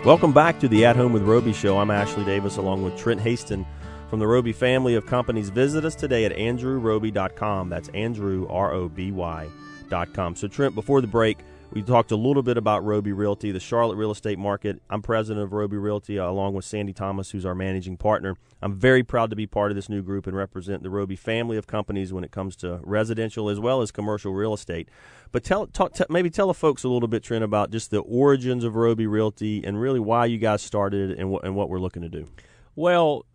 Welcome back to the At Home with Roby show. I'm Ashley Davis along with Trent Haston from the Roby Family of Companies. Visit us today at andrewroby.com. That's Andrew, R-O-B-Y.com. So, Trent, before the break, we talked a little bit about Roby Realty, the Charlotte real estate market. I'm president of Roby Realty along with Sandy Thomas, who's our managing partner. I'm very proud to be part of this new group and represent the Roby Family of Companies when it comes to residential as well as commercial real estate. But maybe tell the folks a little bit, Trent, about just the origins of Roby Realty and really why you guys started it and what we're looking to do. Well,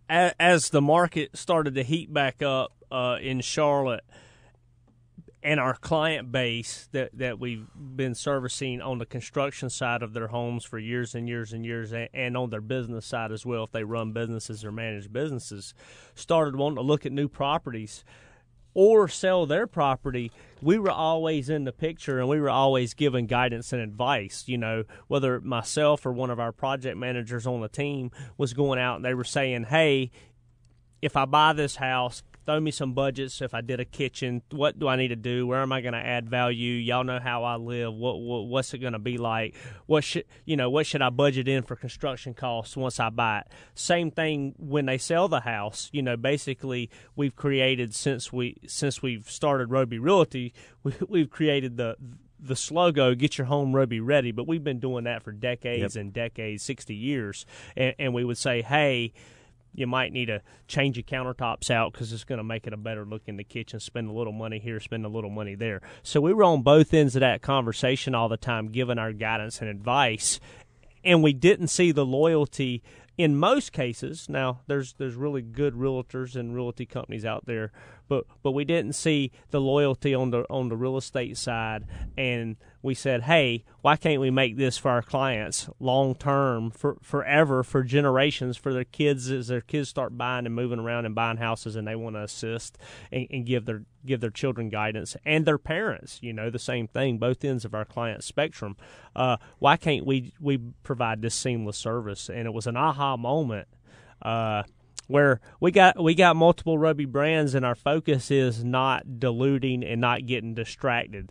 as the market started to heat back up in Charlotte, and our client base that we've been servicing on the construction side of their homes for years and years and years, and on their business side as well, if they run businesses or manage businesses, started wanting to look at new properties or sell their property. We were always in the picture, and we were always giving guidance and advice. You know, whether myself or one of our project managers on the team was going out and they were saying, hey, if I buy this house, throw me some budgets. If I did a kitchen, what do I need to do? Where am I going to add value? Y'all know how I live. What's it going to be like? What should I budget in for construction costs once I buy it? Same thing when they sell the house. You know, basically we've created since we've started Roby Realty, we've created the slogan, get your home Roby ready. But we've been doing that for decades and decades, 60 years. And we would say, hey, you might need to change your countertops out because it's going to make it a better look in the kitchen. Spend a little money here, spend a little money there. So we were on both ends of that conversation all the time, giving our guidance and advice, and we didn't see the loyalty in most cases. Now, there's really good realtors and realty companies out there, but we didn't see the loyalty on the real estate side, and we said, hey, why can't we make this for our clients long term, forever, for generations, for their kids, as their kids start buying and moving around and buying houses and they want to assist and give their children guidance, and their parents, you know, the same thing, both ends of our client spectrum. Why can't we provide this seamless service? And it was an aha moment where we got multiple Roby brands, and our focus is not diluting and not getting distracted.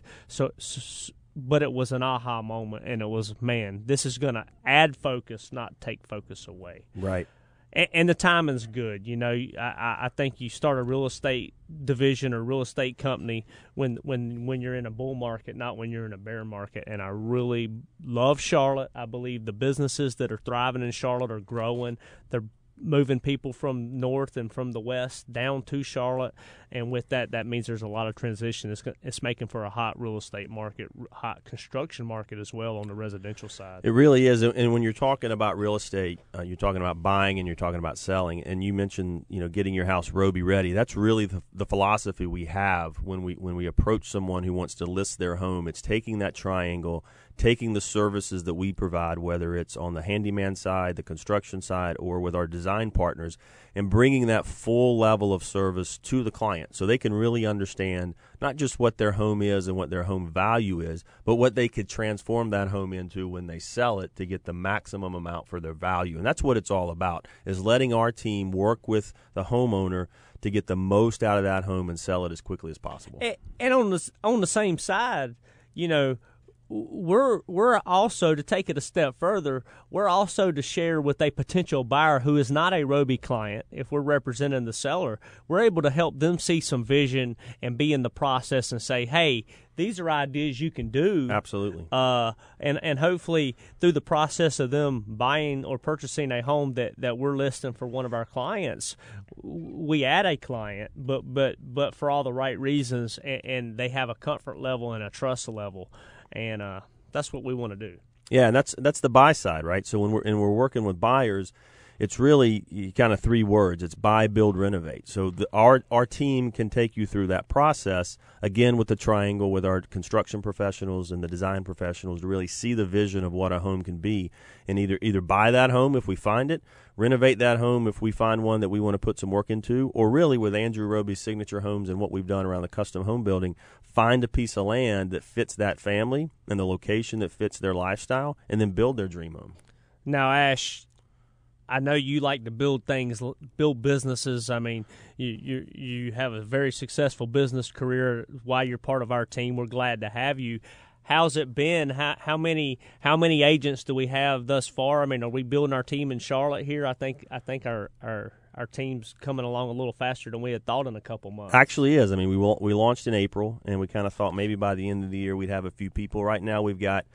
But it was an aha moment, and it was, man, this is going to add focus, not take focus away. Right. And the timing's good. You know, I think you start a real estate division or real estate company when you're in a bull market, not when you're in a bear market. And I really love Charlotte. I believe the businesses that are thriving in Charlotte are growing. They're moving people from north and from the west down to Charlotte, and with that means there's a lot of transition. It's making for a hot real estate market, hot construction market as well on the residential side. It really is, and when you're talking about real estate, you're talking about buying and you're talking about selling, and you mentioned, you know, getting your house Roby ready. That's really the philosophy we have when we approach someone who wants to list their home. It's taking that triangle, taking the services that we provide, whether it's on the handyman side, the construction side, or with our design partners, and bringing that full level of service to the client so they can really understand not just what their home is and what their home value is, but what they could transform that home into when they sell it to get the maximum amount for their value. And that's what it's all about, is letting our team work with the homeowner to get the most out of that home and sell it as quickly as possible. And on the same side, you know, we're also, to take it a step further, we're also to share with a potential buyer who is not a Roby client. If we're representing the seller, we're able to help them see some vision and be in the process and say, hey, these are ideas you can do. Absolutely. And hopefully through the process of them buying or purchasing a home that we're listing for one of our clients, we add a client, but for all the right reasons, and they have a comfort level and a trust level. And that's what we want to do. Yeah, and that's the buy side, right? So when we're working with buyers, it's really kind of three words. It's buy, build, renovate. So our team can take you through that process, again, with the triangle, with our construction professionals and the design professionals, to really see the vision of what a home can be, and either buy that home if we find it, renovate that home if we find one that we want to put some work into, or really with Andrew Roby's signature homes and what we've done around the custom home building, find a piece of land that fits that family and the location that fits their lifestyle, and then build their dream home. Now, Ash, I know you like to build businesses. I mean, you have a very successful business career while you're part of our team. We're glad to have you. how's it been? How many agents do we have thus far? I mean, are we building our team in Charlotte here? I think our team's coming along a little faster than we had thought in a couple months. Actually is. I mean, we launched in April, and we kind of thought maybe by the end of the year we'd have a few people. Right now we've got,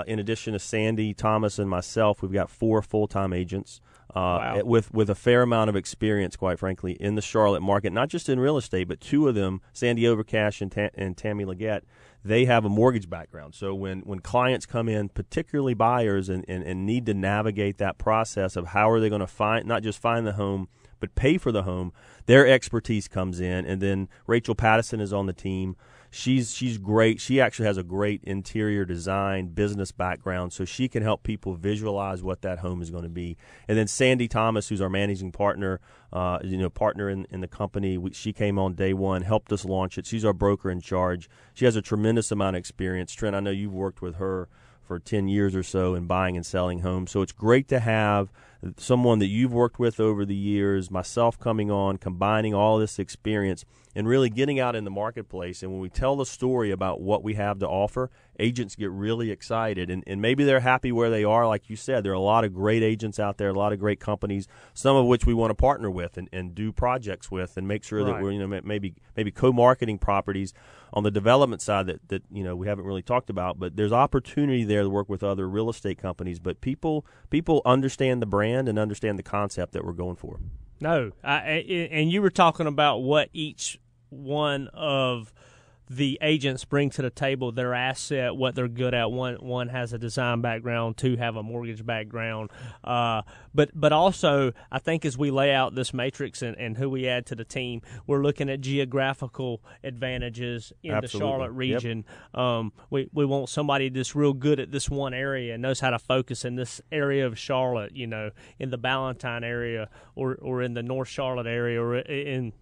in addition to Sandy, Thomas, and myself, we've got 4 full-time agents. Wow. with a fair amount of experience, quite frankly, in the Charlotte market, not just in real estate, but 2 of them, Sandy Overcash and Tammy Leggett, they have a mortgage background. So when clients come in, particularly buyers, and need to navigate that process of how are they going to not just find the home, but pay for the home, their expertise comes in. And then Rachel Pattison is on the team. She's great. She actually has a great interior design business background, so she can help people visualize what that home is going to be. And then Sandy Thomas, who's our managing partner, partner in the company, she came on day one, helped us launch it. She's our broker in charge. She has a tremendous amount of experience. Trent, I know you've worked with her for 10 years or so in buying and selling homes. So it's great to have someone that you've worked with over the years, myself coming on, combining all this experience and really getting out in the marketplace. And when we tell the story about what we have to offer, agents get really excited. And maybe they're happy where they are. Like you said, there are a lot of great agents out there, a lot of great companies, some of which we want to partner with and do projects with and make sure that we're maybe co-marketing properties on the development side that we haven't really talked about. But there's opportunity there to work with other real estate companies. But people understand the brand and understand the concept that we're going for. No, and you were talking about what each one of the agents bring to the table, their asset, what they're good at. One has a design background, 2 have a mortgage background. But also, I think as we lay out this matrix and who we add to the team, we're looking at geographical advantages in Absolutely. the Charlotte region. Yep. We want somebody that's real good at this one area and knows how to focus in this area of Charlotte, in the Ballantyne area or in the North Charlotte area or in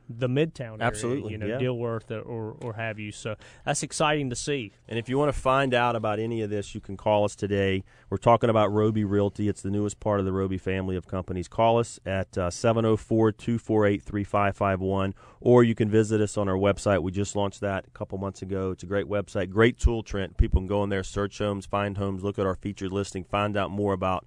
the Midtown area, Absolutely, Dilworth or have you. So that's exciting to see. And if you want to find out about any of this, you can call us today. We're talking about Roby Realty. It's the newest part of the Roby family of companies. Call us at 704-248-3551, or you can visit us on our website. We just launched that a couple months ago. It's a great website, great tool, Trent. People can go in there, search homes, find homes, look at our featured listing, find out more about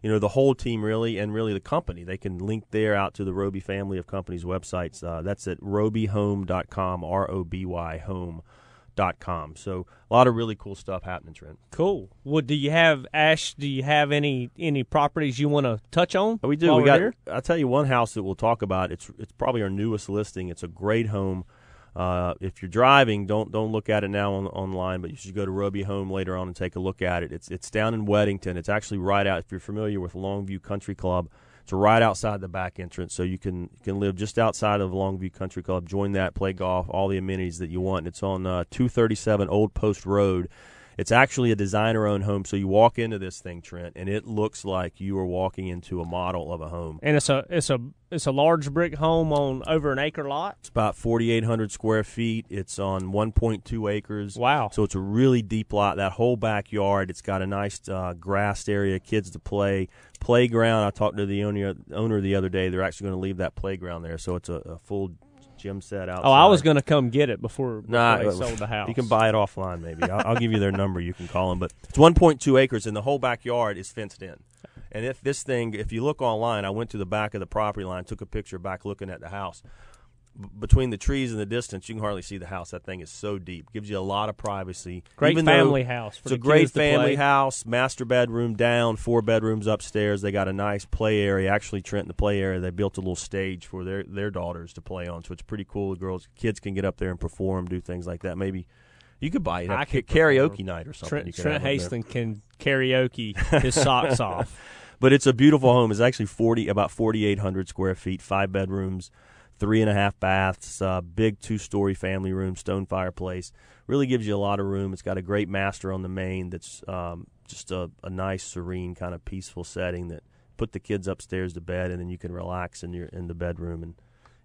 the whole team really, and really the company. They can link there out to the Roby Family of Companies websites. That's at robyhome.com, R-O-B-Y home.com. So a lot of really cool stuff happening, Trent. Cool. Well, do you have any properties you want to touch on? We do. I'll tell you one house that we'll talk about. It's probably our newest listing. It's a great home. If you're driving, don't look at it now online, but you should go to Roby Home later on and take a look at it. It's down in Weddington. It's actually right out. If you're familiar with Longview Country Club, it's right outside the back entrance, so you can live just outside of Longview Country Club. Join that, play golf, all the amenities that you want. It's on 237 Old Post Road. It's actually a designer-owned home, so you walk into this thing, Trent, and it looks like you are walking into a model of a home. And it's a large brick home on over an acre lot? It's about 4,800 square feet. It's on 1.2 acres. Wow. So it's a really deep lot. That whole backyard, it's got a nice grassed area, kids to play. Playground, I talked to the owner the other day. They're actually going to leave that playground there, so it's a full gym set outside. Oh, I was going to come get it before they sold the house. You can buy it offline maybe. I'll give you their number. You can call them. But it's 1.2 acres, and the whole backyard is fenced in. And if you look online, I went to the back of the property line, took a picture back looking at the house. Between the trees and the distance, you can hardly see the house. That thing is so deep. Gives you a lot of privacy. Great family house. It's a great family house. Master bedroom down, 4 bedrooms upstairs. They got a nice play area. Actually, Trent, in the play area, they built a little stage for their daughters to play on. So it's pretty cool. The kids can get up there and perform, do things like that. Maybe you could buy it. Karaoke night or something. Trent Hastings can karaoke his socks off. But it's a beautiful home. It's actually about 4,800 square feet, 5 bedrooms. 3.5 baths, big 2-story family room, stone fireplace. Really gives you a lot of room. It's got a great master on the main that's just a nice, serene, kind of peaceful setting that put the kids upstairs to bed, and then you can relax in the bedroom and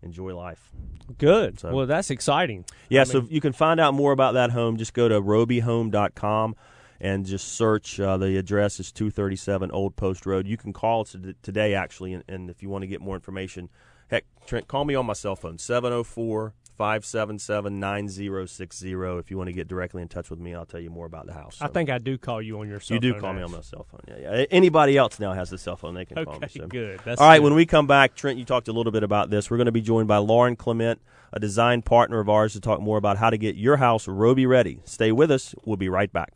enjoy life. Good. So, well, that's exciting. Yeah, so you can find out more about that home. Just go to robyhome.com and just search. The address is 237 Old Post Road. You can call us today, actually, and if you want to get more information, heck, Trent, call me on my cell phone, 572-577-9060. If you want to get directly in touch with me, I'll tell you more about the house. I think I do call you on your cell phone. You do call me on my cell phone. Yeah. Anybody else now has the cell phone. They can call me. Okay, So. good. That's all right, good. when we come back, Trent, you talked a little bit about this. We're going to be joined by Lauren Clement, a design partner of ours, to talk more about how to get your house Roby ready. Stay with us. We'll be right back.